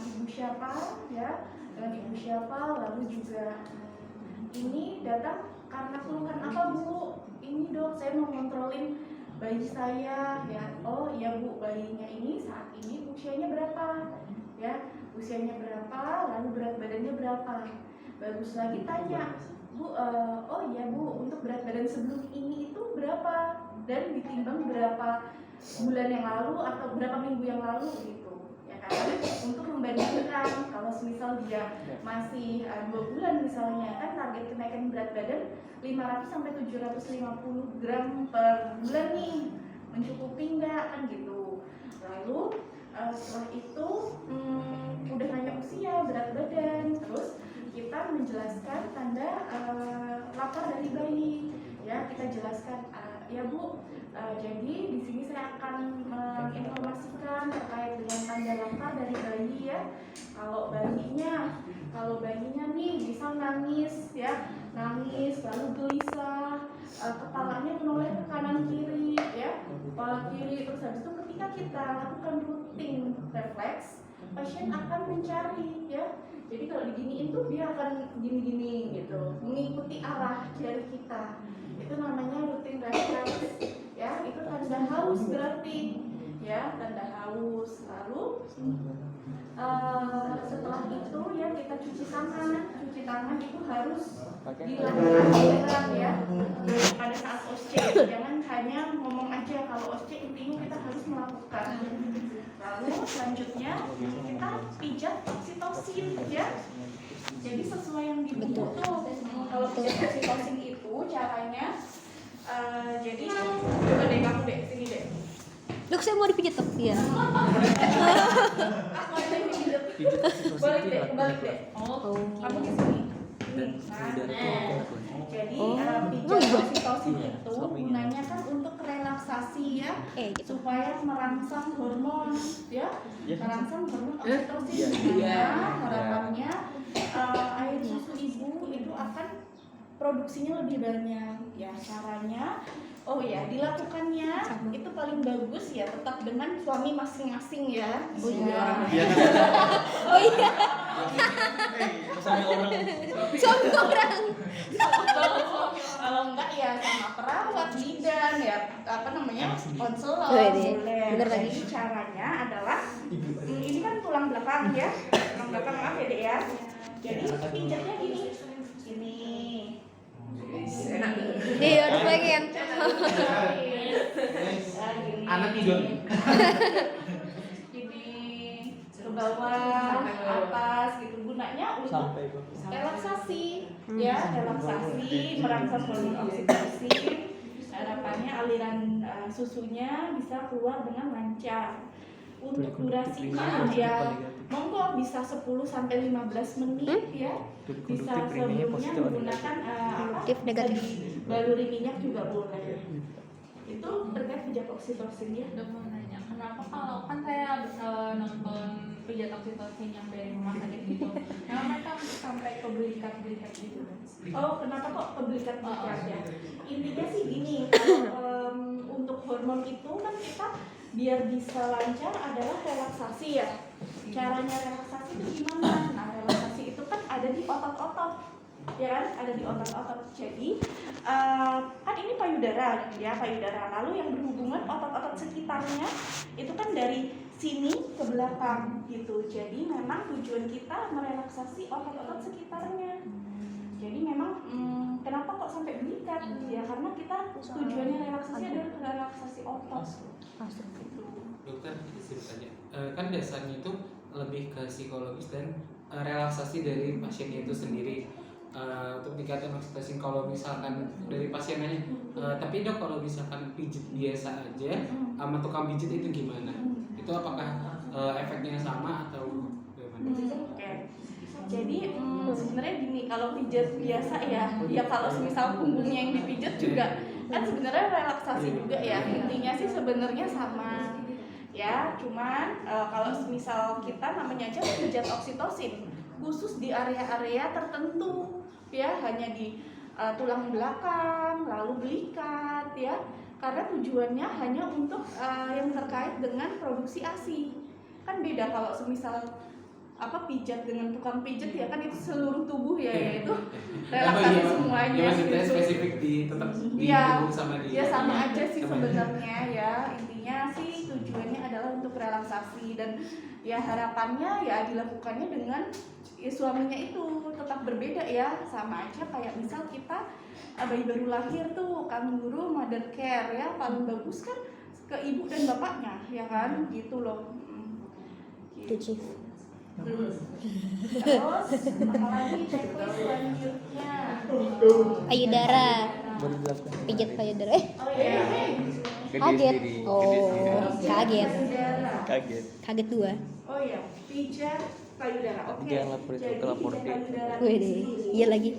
ibu siapa ya, dengan ibu siapa, lalu juga ini datang karena keluhan apa Bu? Ini dok, saya mau kontrolin bayi saya ya. Oh iya Bu, bayinya ini saat ini usianya berapa ya, usianya berapa, lalu berat badannya berapa. Bagus lagi tanya Bu, oh iya Bu, untuk berat badan sebelum ini itu berapa dan ditimbang berapa bulan yang lalu atau berapa minggu yang lalu gitu ya kan, untuk membandingkan. Kalau misal dia masih 2 bulan misalnya, kan target kenaikan berat badan 500 sampai 750 gram per bulan nih, mencukupi nggak kan gitu. Lalu setelah itu udah nanya usia, berat badan, terus kita menjelaskan tanda lapar dari bayi ya. Kita jelaskan ya Bu, jadi di sini saya akan menginformasikan terkait dengan tanda lapar dari bayi ya. Kalau bayinya nih bisa nangis ya, nangis lalu gelisah, kepalanya menoleh ke kanan kiri ya, kepala kiri. Terus habis itu ketika kita lakukan rutin refleks, pasien akan mencari ya. Jadi kalau diginiin tuh dia akan gini-gini gitu, mengikuti arah jari kita. Itu namanya rutin refleks ya. Itu tanda haus berarti ya, tanda haus. Lalu setelah itu ya kita cuci tangan. Cuci tangan itu harus dilakukan ya pada saat OSCE. Jangan hanya ngomong aja. Kalau OSCE intinya kita harus melakukan. Lalu selanjutnya kita pijat oksitosin ya. Jadi sesuai yang dibutuh tuh. Kalau pijat oksitosin itu caranya jadi coba deh kamu deh, sini deh. Dok, saya mau dipijat dok. Iya. Aku aja yang pijat. Balik deh. Oh, kamu di sini. Jadi pijat oksitosin itu gunanya kan untuk relaksasi ya, Gitu. supaya merangsang hormon ya, merangsang hormon oksitosin. Karena harapannya air susu ibu itu akan produksinya lebih banyak ya. Caranya oh ya, dilakukannya itu paling bagus ya tetap dengan suami masing-masing ya. Oh iya. Oh iya. Sama orang. Suami orang. Kalau enggak ya sama perawat, bidan ya, apa namanya, konselor Oh, ini. boleh. Bener lagi. Jadi caranya adalah ini kan tulang belakang ya, tulang belakang maaf ya dek ya. Jadi pijatnya gini, gini. Enak. Iya, udah pengen. Anak tidur. Gini ke bawah, atas gitu, gunanya untuk relaksasi ya, relaksasi, merangsang hormon oksitosin. Harapannya aliran susunya bisa keluar dengan lancar. Untuk durasinya ya monggo bisa 10 sampai 15 menit ya. Bisa sebelumnya menggunakan Negatif. baluri minyak juga boleh. Itu terkait pijat oksitosin ya. Dok, mau nanya, kenapa kalau kan saya nonton pijat oksitosin yang dari rumah sakit gitu, kenapa mereka sampai ke belikat-belikat gitu? Oh, kenapa kok ke belikat-belikat ya? Intinya sih gini, kalau untuk hormon itu kan kita biar bisa lancar adalah relaksasi ya. Caranya relaksasi itu gimana? Nah, relaksasi itu kan ada di otot-otot, ya kan? Ada di otot-otot. Jadi kan ini payudara ya, payudara. Lalu yang berhubungan otot-otot sekitarnya itu kan dari sini ke belakang gitu. Jadi memang tujuan kita merelaksasi otot-otot sekitarnya. Jadi memang kenapa kok sampai belikat ya, karena kita tujuannya relaksasi adalah relaksasi otot. Dokter, disuruh tanya, kan dasarnya itu lebih ke psikologis dan relaksasi dari pasiennya itu sendiri. Untuk tingkatan oksitosin kalau misalkan dari pasiennya, tapi dok kalau misalkan pijit biasa aja sama tukang pijit itu gimana? Itu apakah efeknya sama atau bagaimana? Oke. Jadi sebenarnya gini, kalau pijat biasa ya kalau misal punggungnya yang dipijat juga kan sebenarnya relaksasi juga ya. Intinya sih sebenarnya sama ya, cuman kalau misal kita namanya aja pijat oksitosin khusus di area-area tertentu ya, hanya di tulang belakang, lalu belikat ya, karena tujuannya hanya untuk yang terkait dengan produksi ASI. Kan beda kalau semisal pijat dengan tukang pijat ya kan, itu seluruh tubuh ya, itu Oh, relaksasi iya. semuanya Iya, maksudnya gitu. spesifik di tetap di Iya, tubuh sama di ya sama aja sih sama di- sebenarnya ya, intinya sih tujuannya adalah untuk relaksasi, dan ya harapannya ya dilakukannya dengan ya, suaminya itu tetap berbeda ya, sama aja kayak misal kita bayi baru lahir tuh kanguru mother care ya, paling bagus kan ke ibu dan bapaknya ya kan, gitu loh. Itu Chief. Terus apalagi checklist selanjutnya. Payudara. Baru dilakukan. Pijat payudara. Oh iya. Kaget. Oh, kaget. Payudara. Kaget. Kaget dua. Oh iya, pijat payudara. Oke. Jangan lapor itu, Jadi lapor pijat dia. payudara Wih di deh. sini. Iya lagi.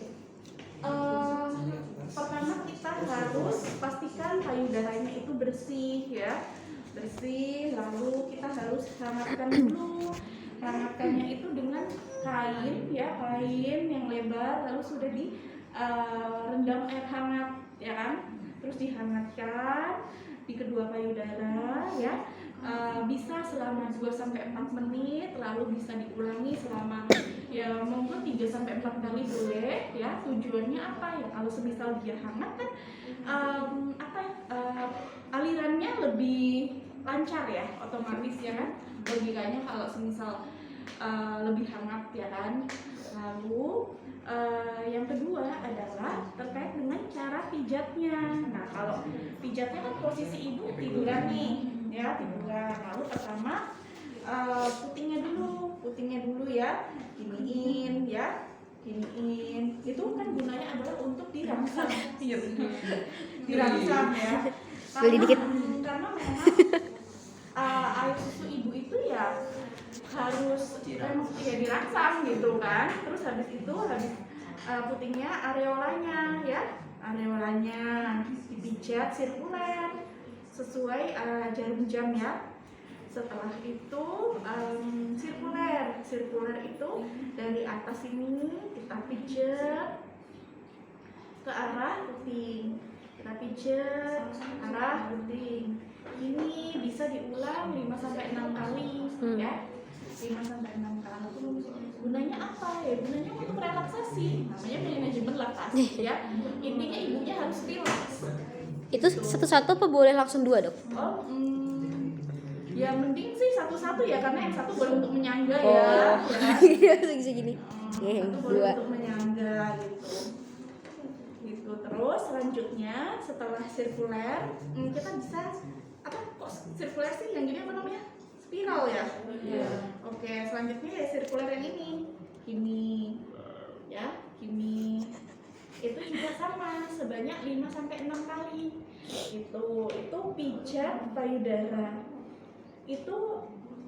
Pertama kita harus pastikan payudaranya itu bersih ya, bersih. Lalu kita harus hangatkan dulu. Hangatkannya itu dengan kain ya, kain yang lebar, lalu sudah di rendam air hangat ya kan, terus dihangatkan di kedua payudara ya. Bisa selama 2-4 menit, lalu bisa diulangi selama ya monggo 3-4 kali boleh ya. Tujuannya apa ya, kalau semisal dia hangat kan alirannya lebih lancar ya, otomatis ya kan, logikanya kalau semisal lebih hangat ya kan. Lalu yang kedua adalah terkait dengan cara pijatnya. Nah kalau pijatnya kan posisi ibu tiduran nih ya, tiduran. Lalu pertama putingnya dulu ya, giniin ya, giniin. Itu kan gunanya adalah untuk dirangsang. Iya benar. Dirangsang ya. Beli dikit. Karena memang air susu ibu itu ya harus ya dirangsang gitu kan. Terus habis putingnya areolanya ya, areolanya dipijat sirkuler sesuai jarum jam ya. Setelah itu sirkuler itu dari atas ini kita pijat ke arah puting, kita pijat arah puting. Ini bisa diulang 5-6 kali ya. 5-6 kali. Gunanya apa ya? Gunanya untuk relaksasi. Namanya manajemen laktasi ya. Intinya ibunya harus relax. Itu satu-satu apa boleh langsung dua, Dok? Oh, ya mending sih satu-satu ya, karena yang satu boleh untuk menyangga ya. Oh. Ya. Bisa gini. Satu boleh Dua. untuk menyangga gitu. Terus selanjutnya setelah sirkuler, kita bisa kok sirkuler sih yang gini apa namanya? Spiral ya. Oke, selanjutnya ya sirkuler yang ini ya, gini. Itu juga sama sebanyak 5-6 kali. Itu pijat payudara. Itu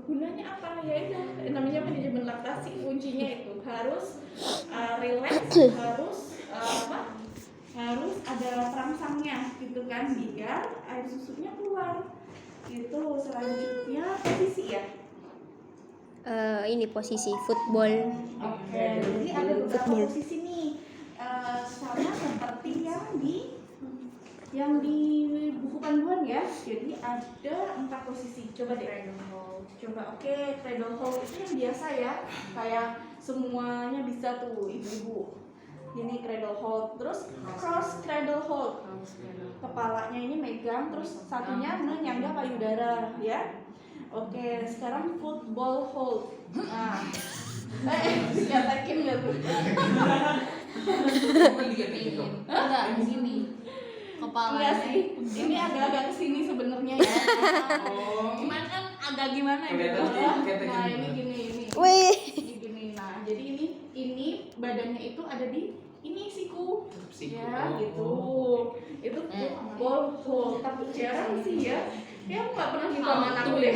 gunanya apa ya? Namanya manajemen laktasi, kuncinya itu harus relax, harus ada perangsangnya gitu kan, biar air susunya keluar. Itu selanjutnya posisi ya. Ini posisi football. Oke, jadi ada beberapa posisi nih, sama seperti yang di buku panduan ya. Jadi ada 4 posisi. Coba deh. Oke, cradle hold itu yang biasa ya, kayak semuanya bisa tuh ibu-ibu. Ini cradle hold, terus cross cradle hold. Kepalanya ini megang, terus satunya menyangga payudara ya. Oke, sekarang football hold. Nah, dikatakin nggak tuh? Enggak, begini. Kepalanya. Iya sih, ini agak-agak kesini sebenarnya ya. Cuman kan agak gimana gitu. Kelihatan Nah, gini. ini gini. Wih. Ini gini. Nah, jadi ini badannya itu ada di ini siku. Ya, gitu. Itu football hold. Tapi jarang sih ya. Ya aku nggak pernah minta sama anakku deh.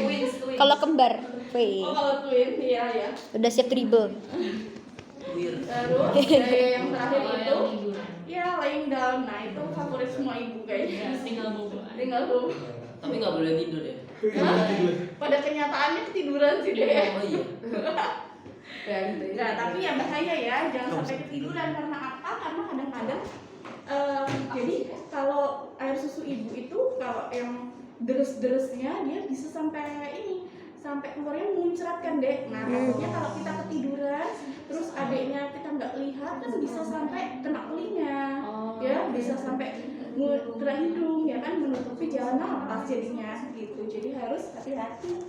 Kalau kembar. Wih. Oh, kalau twin, iya ya. Udah siap dribble. Terus yang terakhir itu ya laying down. Nah itu favorit semua ibu kayaknya. Tinggal bobo. Tinggal tuh. Tapi nggak boleh tidur ya? Pada kenyataannya ketiduran sih deh. Oh iya. Nah tapi yang bahaya ya, jangan sampai ketiduran. Karena apa? Karena kadang-kadang jadi kalau air susu ibu itu kalau yang deres-deresnya dia bisa sampai sampai keluarnya muncrat kan Dek. Nah takutnya kalau kita ketiduran terus adiknya kita nggak lihat kan bisa sampai kena telinga, ya bisa sampai kena hidung ya kan, menutupi jalan nafas jadinya gitu. Jadi harus hati-hati.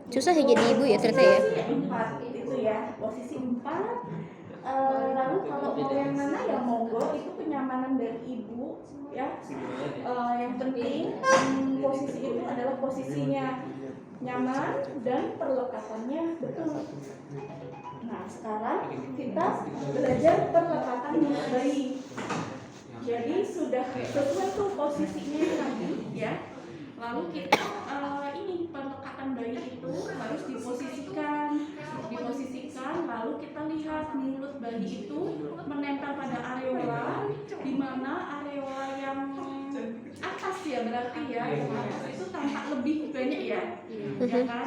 Susah ya jadi ibu ya ternyata ya. Posisi 4 itu ya, posisi 4. Lalu kalau mau yang mana ya monggo, itu kenyamanan dari ibu ya. Yang penting posisi itu adalah posisinya nyaman dan perlekatannya betul. Nah sekarang kita belajar perlekatan bayi. Jadi sudah sesuai tuh posisinya tadi ya. Lalu kita ini perlekatan bayi itu harus diposisikan, lalu kita lihat mulut bayi itu menempel pada areola, di mana areola yang atas ya berarti ya, yang atas itu tampak lebih banyak ya, ya kan?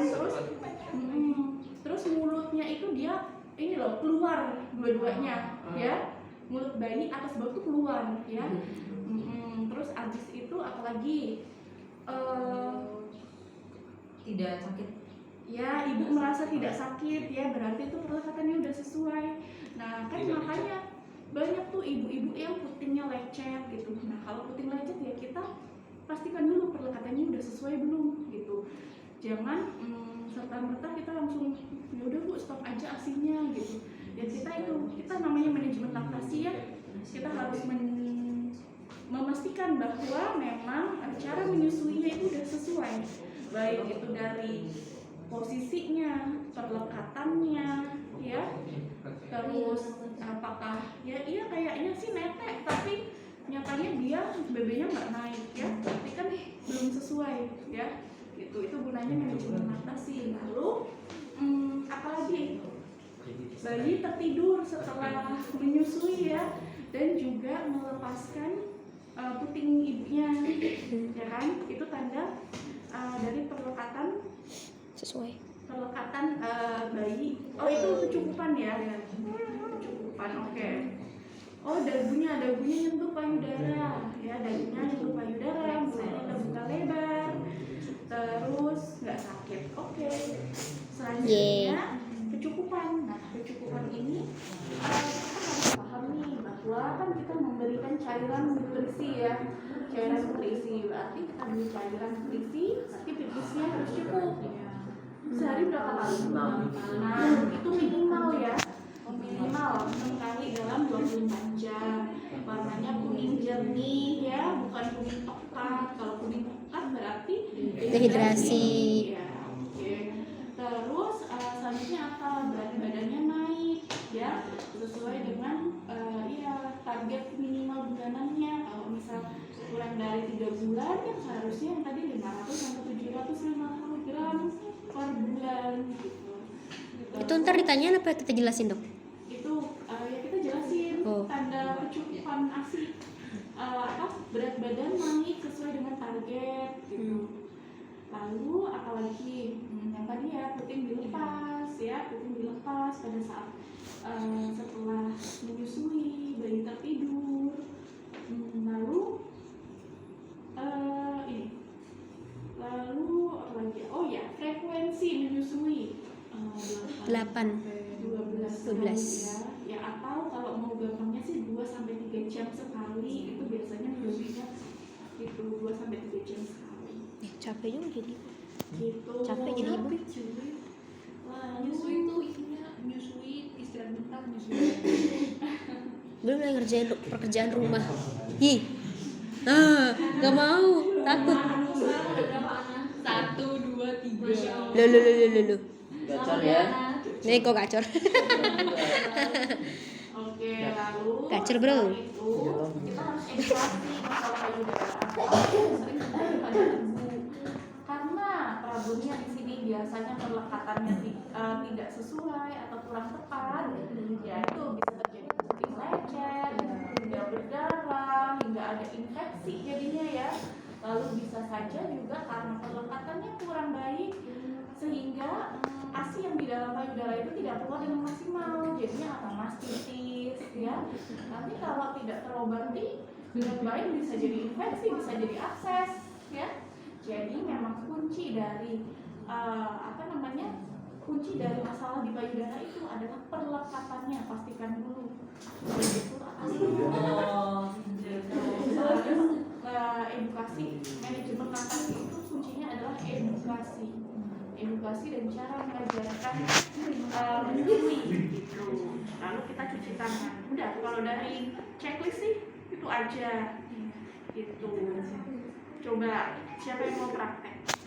Terus mulutnya itu dia ini loh keluar dua-duanya ya, mulut bayi atas bawah itu keluar ya. Terus abis itu apalagi Tidak sakit. ya ibu merasa tidak sakit ya, berarti itu perlekatannya udah sesuai. Nah kan makanya banyak tuh ibu-ibu yang putingnya lecet gitu. Nah kalau puting lecet ya kita pastikan dulu perlekatannya udah sesuai belum gitu. Jangan serta-merta kita langsung ya udah Bu stop aja asinya gitu. Ya kita namanya manajemen laktasi ya, kita harus memastikan bahwa memang cara menyusuinya itu udah sesuai, baik itu dari posisinya, perlekatannya, ya, terus apakah ya iya kayaknya sih netek tapi nyatanya dia BB-nya nggak naik ya, berarti kan belum sesuai ya, itu gunanya manajemen laktasi. Lalu apalagi bayi tertidur setelah menyusui ya, dan juga melepaskan puting ibunya, ya kan? Itu tanda dari perlekatan Sesuai. Perlekatan bayi. Oh itu kecukupan ya? Kecukupan, oke. Oh dagunya nyentuh payudara, ya dagunya nyentuh payudara, mulutnya terbuka lebar, terus nggak sakit. Oke. Selanjutnya kecukupan. Nah kecukupan ini kita harus paham nih bahwa kan kita memberikan cairan nutrisi ya, cairan nutrisi berarti kita beri cairan nutrisi, tapi pipisnya harus cukup. Sehari berapa kali? Nah itu minimal ya, minimal 6 kali dalam 24 jam. Warnanya kuning jernih ya, bukan kuning pekat. Kalau kuning pekat berarti Dehidrasi. ya, oke. Terus selanjutnya apa? Berat badannya naik ya, sesuai dengan ya target minimal bulanannya. Kalau misal kurang dari 3 bulan ya seharusnya yang tadi 500 sampai 750 gram per bulan gitu. Itu ntar ditanya apa kita jelasin dok? Itu ya kita jelasin tanda kecukupan ASI, berat badan naik sesuai dengan target gitu. Lalu apalagi yang tadi ya puting dilepas ya, puting dilepas pada saat setelah menyusui, bayi tertidur. Lalu lalu apa lagi? Oh ya, frekuensi menyusui 8 12 12. kali ya. Ya atau kalau mau gampangnya sih 2 sampai 3 jam sekali, itu biasanya menyusuinya itu 2 sampai 3 jam sekali. Capek juga jadi. Gitu. Capek jadi ibu. Nyusui itu isinya nyusui istirahat bentar, nyusui. Belum lagi ngerjain pekerjaan rumah. Gak mau, takut. Berapa anak? 1, 2, 3. Lu. Gacor ya. Nih kok gacor. Oke, lalu Gacor, bro. setelah itu kita harus edukasi masalah payudara. Sering terjadi pada ibu karena problemnya di sini biasanya perlekatannya tidak sesuai atau kurang tepat, ya itu bisa terjadi puting lecet, hingga berdarah, hingga ada infeksi jadinya ya. Lalu bisa saja juga karena perlekatannya kurang baik sehingga ASI yang di dalam payudara itu tidak keluar dengan maksimal, jadinya apa mastitis ya. Nanti kalau tidak terobati dengan baik bisa jadi infeksi, bisa jadi abses ya. Jadi memang kunci dari kunci dari masalah di payudara itu adalah perlekatannya, pastikan dulu. Begitu edukasi manajemen lactasi itu kuncinya adalah edukasi dan cara mengajarkan menyusui gitu. Lalu kita cuci tangan. Udah, kalau dari checklist sih itu aja gitu. Coba siapa yang mau praktek?